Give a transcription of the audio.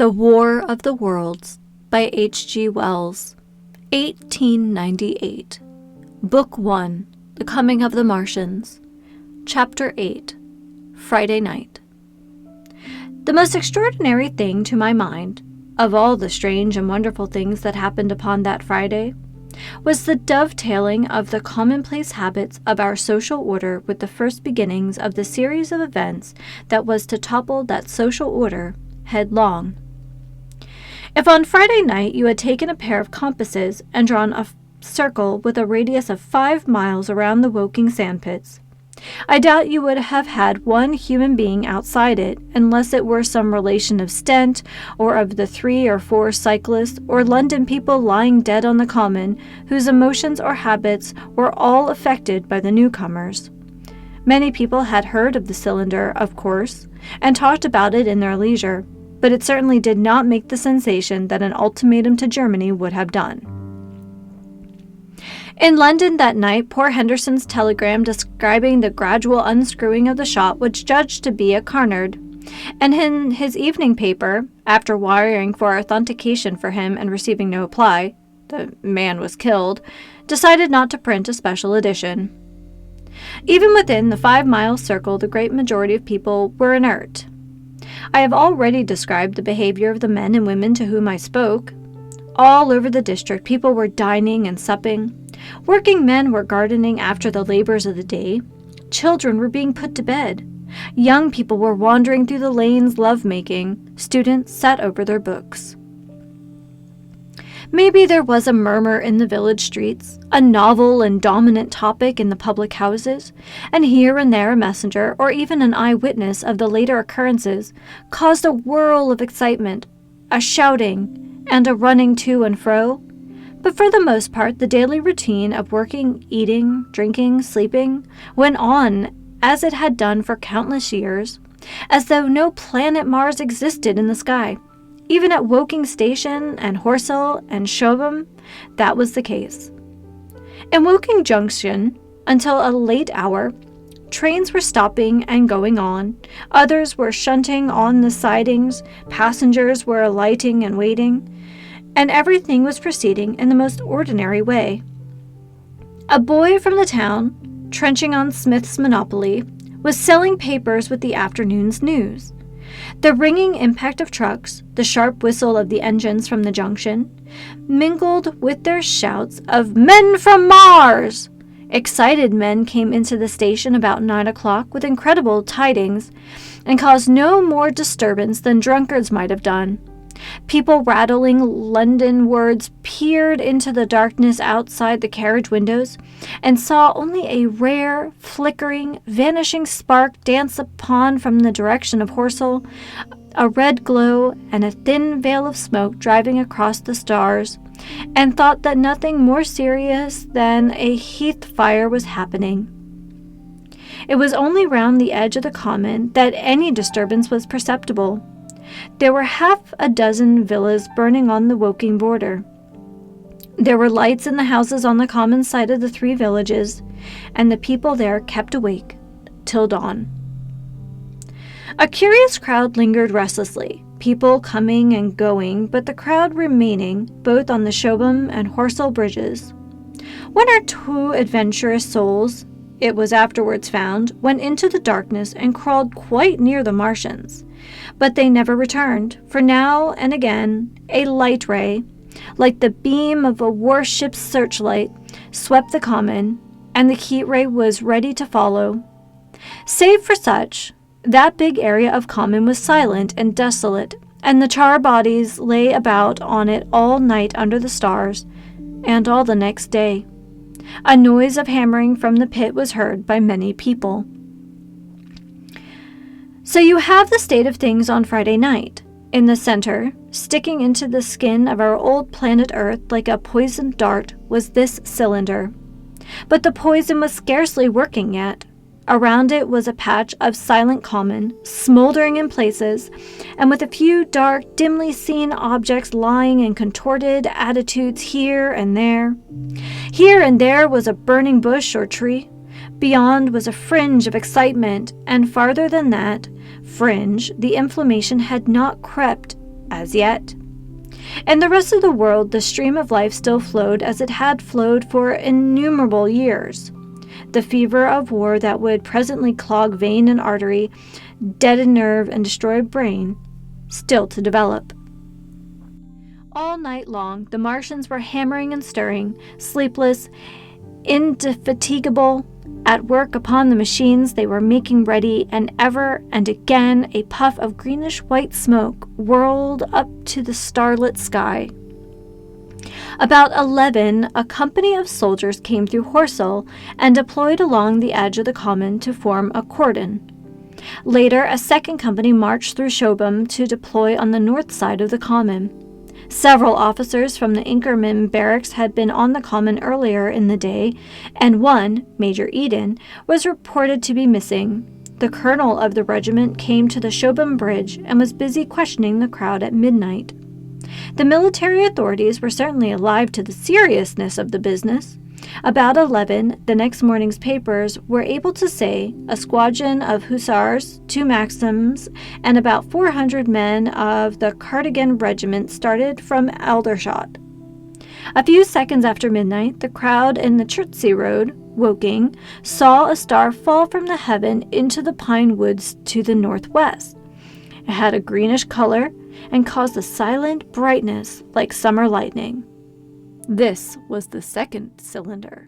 The War of the Worlds by H.G. Wells, 1898. Book 1, The Coming of the Martians. Chapter 8, Friday Night. The most extraordinary thing to my mind, of all the strange and wonderful things that happened upon that Friday, was the dovetailing of the commonplace habits of our social order with the first beginnings of the series of events that was to topple that social order headlong. If on Friday night you had taken a pair of compasses and drawn a circle with a radius of 5 miles around the Woking sandpits, I doubt you would have had one human being outside it, unless it were some relation of Stent, or of the 3 or 4 cyclists or London people lying dead on the common, whose emotions or habits were all affected by the newcomers. Many people had heard of the cylinder, of course, and talked about it in their leisure, but it certainly did not make the sensation that an ultimatum to Germany would have done. In London that night, poor Henderson's telegram describing the gradual unscrewing of the shot was judged to be a carnard, and in his evening paper, after wiring for authentication for him and receiving no reply, the man was killed, decided not to print a special edition. Even within the 5-mile circle, the great majority of people were inert. I have already described the behavior of the men and women to whom I spoke. All over the district, people were dining and supping. Working men were gardening after the labors of the day. Children were being put to bed. Young people were wandering through the lanes love-making. Students sat over their books. Maybe there was a murmur in the village streets, a novel and dominant topic in the public houses, and here and there a messenger, or even an eyewitness of the later occurrences, caused a whirl of excitement, a shouting, and a running to and fro. But for the most part, the daily routine of working, eating, drinking, sleeping went on as it had done for countless years, as though no planet Mars existed in the sky. Even at Woking Station and Horsell and Shobham, that was the case. In Woking Junction, until a late hour, trains were stopping and going on, others were shunting on the sidings, passengers were alighting and waiting, and everything was proceeding in the most ordinary way. A boy from the town, trenching on Smith's Monopoly, was selling papers with the afternoon's news. The ringing impact of trucks, the sharp whistle of the engines from the junction, mingled with their shouts of "Men from Mars!" Excited men came into the station about 9 o'clock with incredible tidings, and caused no more disturbance than drunkards might have done. People rattling London words peered into the darkness outside the carriage windows and saw only a rare, flickering, vanishing spark dance upon from the direction of Horsell, a red glow and a thin veil of smoke driving across the stars, and thought that nothing more serious than a heath fire was happening. It was only round the edge of the common that any disturbance was perceptible. There were half a dozen villas burning on the Woking border. There were lights in the houses on the common side of the 3 villages, and the people there kept awake till dawn. A curious crowd lingered restlessly, people coming and going, but the crowd remaining both on the Shobham and Horsell bridges. 1 or 2 adventurous souls, it was afterwards found, went into the darkness and crawled quite near the Martians. But they never returned, for now and again a light ray, like the beam of a warship's searchlight, swept the common, and the heat ray was ready to follow. Save for such, that big area of common was silent and desolate, and the char bodies lay about on it all night under the stars, and all the next day. A noise of hammering from the pit was heard by many people. So you have the state of things on Friday night. In the center, sticking into the skin of our old planet Earth like a poisoned dart, was this cylinder. But the poison was scarcely working yet. Around it was a patch of silent common, smoldering in places, and with a few dark, dimly seen objects lying in contorted attitudes here and there. Here and there was a burning bush or tree. Beyond was a fringe of excitement, and farther than that fringe the inflammation had not crept as yet. In the rest of the world, the stream of life still flowed as it had flowed for innumerable years. The fever of war that would presently clog vein and artery, deaden nerve, and destroy brain, still to develop. All night long, the Martians were hammering and stirring, sleepless, indefatigable, at work upon the machines they were making ready, and ever and again a puff of greenish-white smoke whirled up to the starlit sky. About 11, a company of soldiers came through Horsell and deployed along the edge of the common to form a cordon. Later, a second company marched through Shobham to deploy on the north side of the common. Several officers from the Inkerman barracks had been on the common earlier in the day, and one, Major Eden, was reported to be missing. The colonel of the regiment came to the Shobham Bridge and was busy questioning the crowd at midnight. The military authorities were certainly alive to the seriousness of the business. About 11, the next morning's papers were able to say a squadron of hussars, 2 Maxims, and about 400 men of the Cardigan Regiment started from Aldershot. A few seconds after midnight, the crowd in the Chertsey Road, Woking, saw a star fall from the heaven into the pine woods to the northwest. It had a greenish color and caused a silent brightness like summer lightning. This was the second cylinder.